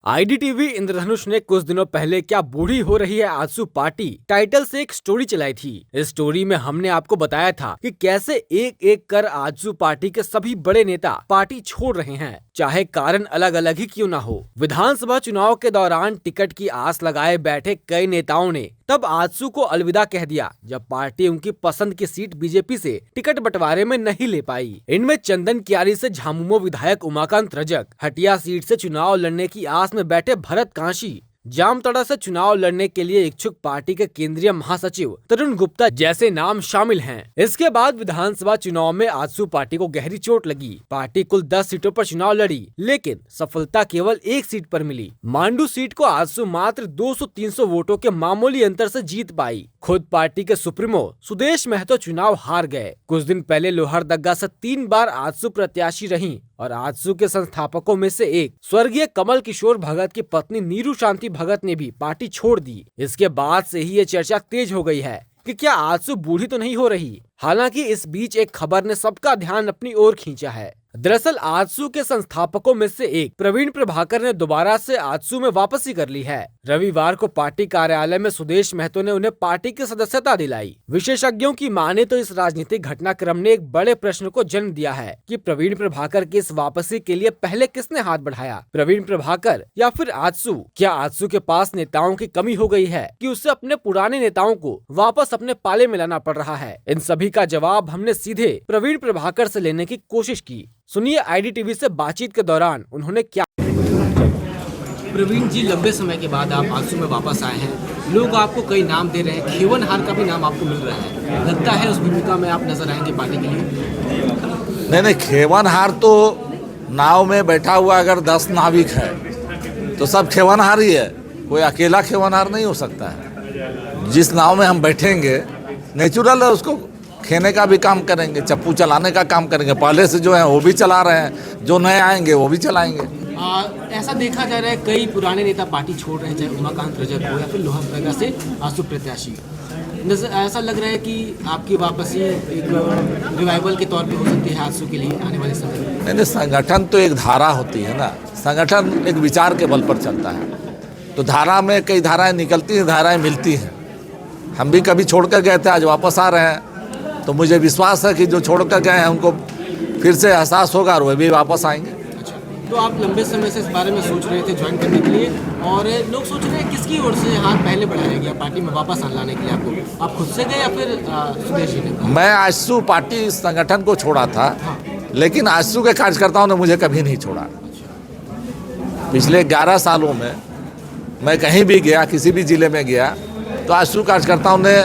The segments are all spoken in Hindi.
आईडीटीवी इंद्रधनुष ने कुछ दिनों पहले क्या बूढ़ी हो रही है आजसू पार्टी टाइटल से एक स्टोरी चलाई थी। इस स्टोरी में हमने आपको बताया था कि कैसे एक एक कर आजसू पार्टी के सभी बड़े नेता पार्टी छोड़ रहे हैं, चाहे कारण अलग अलग ही क्यों न हो। विधानसभा चुनाव के दौरान टिकट की आस लगाए बैठे कई नेताओं ने तब आजसू को अलविदा कह दिया जब पार्टी उनकी पसंद की सीट बीजेपी से टिकट बंटवारे में नहीं ले पाई। इनमें चंदन कियारी से झामुमो विधायक उमाकांत रजक, हटिया सीट से चुनाव लड़ने की आस में बैठे भरत कांशी, जामताड़ा से चुनाव लड़ने के लिए इच्छुक पार्टी के केंद्रीय महासचिव तरुण गुप्ता जैसे नाम शामिल हैं। इसके बाद विधानसभा चुनाव में आजसू पार्टी को गहरी चोट लगी। पार्टी कुल 10 सीटों पर चुनाव लड़ी, लेकिन सफलता केवल एक सीट पर मिली। मांडू सीट को आजसू मात्र 200-300 वोटों के मामूली अंतर से जीत पाई। खुद पार्टी के सुप्रीमो सुदेश महतो चुनाव हार गए। कुछ दिन पहले लोहरदगा से 3 बार आजसू प्रत्याशी रहीं और आजसू के संस्थापकों में से एक स्वर्गीय कमल किशोर भगत की पत्नी नीरू शांति भगत ने भी पार्टी छोड़ दी। इसके बाद से ही ये चर्चा तेज हो गई है कि क्या आजसू बूढ़ी तो नहीं हो रही। हालांकि इस बीच एक खबर ने सबका ध्यान अपनी ओर खींचा है। दरअसल आजसू के संस्थापकों में से एक प्रवीण प्रभाकर ने दोबारा से आजसू में वापसी कर ली है। रविवार को पार्टी कार्यालय में सुदेश महतो ने उन्हें पार्टी की सदस्यता दिलाई। विशेषज्ञों की माने तो इस राजनीतिक घटनाक्रम ने एक बड़े प्रश्न को जन्म दिया है कि प्रवीण प्रभाकर की इस वापसी के लिए पहले किसने हाथ बढ़ाया, प्रवीण प्रभाकर या फिर आजसू। क्या आजसू के पास नेताओं की कमी हो गई है कि उसे अपने पुराने नेताओं को वापस अपने पाले में लाना पड़ रहा है? इन सभी का जवाब हमने सीधे प्रवीण प्रभाकर से लेने की कोशिश की। सुनिए आईडीटीवी से बातचीत के दौरान उन्होंने क्या। प्रवीण जी, लंबे समय के बाद आप आजसू में वापस आए हैं। लोग आपको कई नाम दे रहे हैं, खेवनहार का भी नाम आपको मिल रहा है। लगता है उस भूमिका में आप नजर आएंगे पार्टी के लिए? नहीं, खेवनहार तो नाव में बैठा हुआ अगर 10 नाविक है तो सब खेवनहार ही है। कोई अकेला खेवनहार नहीं हो सकता है। जिस नाव में हम बैठेंगे नेचुरल है, उसको खेने का भी काम करेंगे, चप्पू चलाने का काम करेंगे। पहले से जो है वो भी चला रहे हैं, जो नए आएंगे वो भी चलाएंगे। ऐसा देखा जा रहा है कई पुराने नेता पार्टी छोड़ रहे हैं, चाहे उमाकांत रजक हो या फिर लोहरदगा से आजसू प्रत्याशी। ऐसा लग रहा है कि आपकी वापसी एक रिवाइवल के तौर पे हो सकती है आजसू के लिए आने वाले समय में। नहीं, संगठन तो एक धारा होती है ना। संगठन एक विचार के बल पर चलता है, तो धारा में कई धाराएं निकलती हैं, धाराएं मिलती हैं। हम भी कभी छोड़ कर गए थे, आज वापस आ रहे हैं, तो मुझे विश्वास है कि जो छोड़ कर गए हैं उनको फिर से एहसास होगा और वे भी वापस आएंगे। अच्छा, तो आप लंबे समय से इस बारे में सोच रहे थे ज्वाइन करने के लिए, और लोग सोच रहे हैं किसकी ओर से हाथ पहले बढ़ाया गया पार्टी में वापस लाने के लिए आपको? आप खुद से गए या फिर सुदेश जी ने? मैं आजसू पार्टी संगठन को छोड़ा था, लेकिन आजसू के कार्यकर्ताओं ने मुझे कभी नहीं छोड़ा। पिछले 11 सालों में मैं कहीं भी गया, किसी भी जिले में गया, तो आजसू कार्यकर्ताओं ने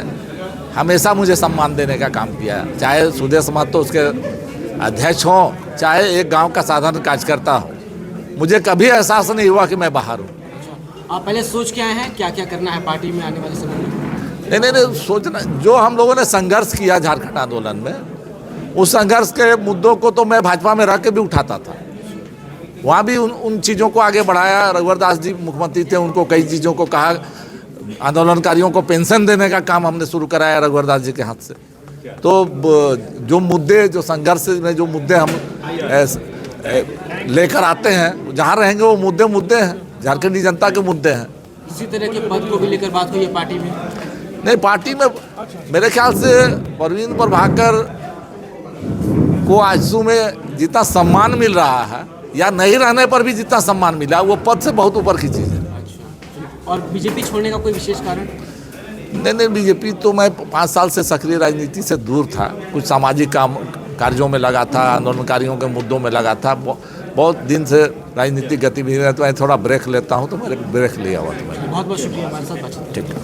हमेशा मुझे सम्मान देने का काम किया। चाहे सुदेश महतो उसके अध्यक्ष हों, चाहे एक गांव का साधारण कार्यकर्ता हो, मुझे कभी एहसास नहीं हुआ कि मैं बाहर हूँ। आप पहले सोच के आए हैं क्या क्या करना है पार्टी में आने वाले समय में? नहीं, सोचना, जो हम लोगों ने संघर्ष किया झारखंड आंदोलन में, उस संघर्ष के मुद्दों को तो मैं भाजपा में रह के भी उठाता था। वहाँ भी उन चीज़ों को आगे बढ़ाया। रघुवर दास जी मुख्यमंत्री थे, उनको कई चीज़ों को कहा। आंदोलनकारियों को पेंशन देने का काम हमने शुरू कराया रघुवर दास जी के हाथ से। तो जो मुद्दे, जो संघर्ष में जो मुद्दे हम लेकर आते हैं, जहाँ रहेंगे वो मुद्दे हैं, झारखंडी जनता के मुद्दे हैं। इसी तरह के पद को भी लेकर बात हुई है पार्टी में? नहीं, पार्टी में मेरे ख्याल से प्रवीण प्रभाकर को आजसू में जितना सम्मान मिल रहा है, या नहीं रहने पर भी जितना सम्मान मिला, वो पद से बहुत ऊपर की चीज़ है। और बीजेपी छोड़ने का कोई विशेष कारण? नहीं, बीजेपी तो मैं 5 साल से सक्रिय राजनीति से दूर था। कुछ सामाजिक कार्यों में लगा था, आंदोलनकारियों के मुद्दों में लगा था। बहुत दिन से राजनीतिक गतिविधि में तो मैं थोड़ा ब्रेक लेता हूँ, तो मैंने ब्रेक लिया हुआ था। बहुत बहुत शुक्रिया हमारे साथ बातचीत। ठीक है।